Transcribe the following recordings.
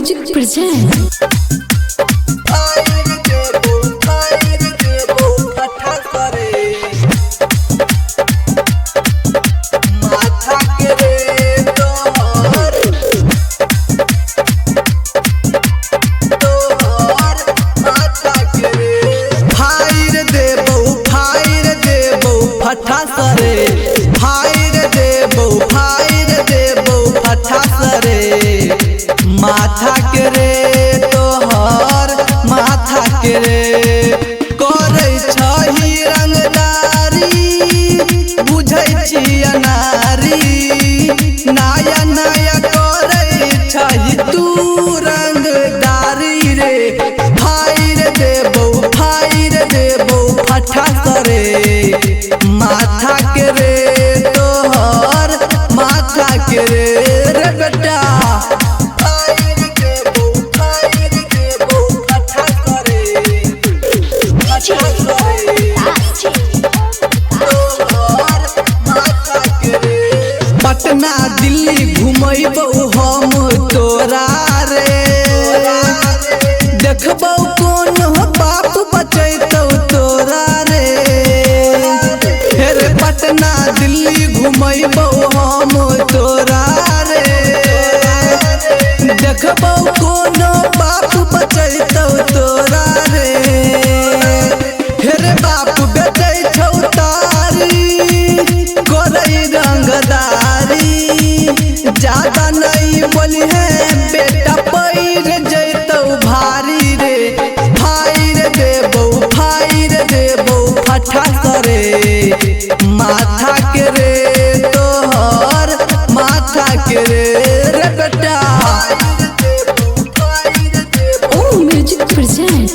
music present फटा सरे fire देबो फटा सरे माथा के रे तोहर माथा के रे करे छही रंगदारी बुझै छी अनारी नया नया करे छही तू रंगदारी रे फायर देबो फटा सरे माथा के रे तोहर माथा के रे बेटा पटना दिल्ली घुमैबो हम तोरा रे देखबो कौन बाप बचैतौ तोरा रे फिर पटना दिल्ली घुमैबो हम तोरा रे देखबो कौन बाप बचैतौ तोरा रे फिर बाप बेचै छौ तारी करै रंगदारी ज्यादा नहीं बोली है बेटा पैर जैतौ भारी रे फायर देबो फटा सरे माथा के रे तोहर माथा के रे बेटा ओ म्यूजिक प्रेजेंट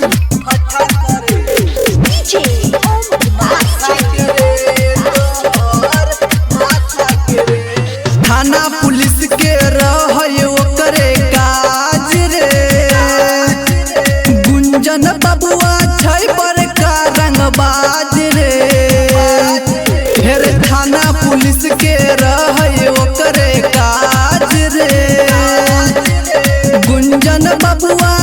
थाना पुलिस के रहय ओकरे काज रे गुंजन बबुआ छै बड़का रंगबाज रे फिर थाना पुलिस के रहय ओकरे काज रे गुंजन बबुआ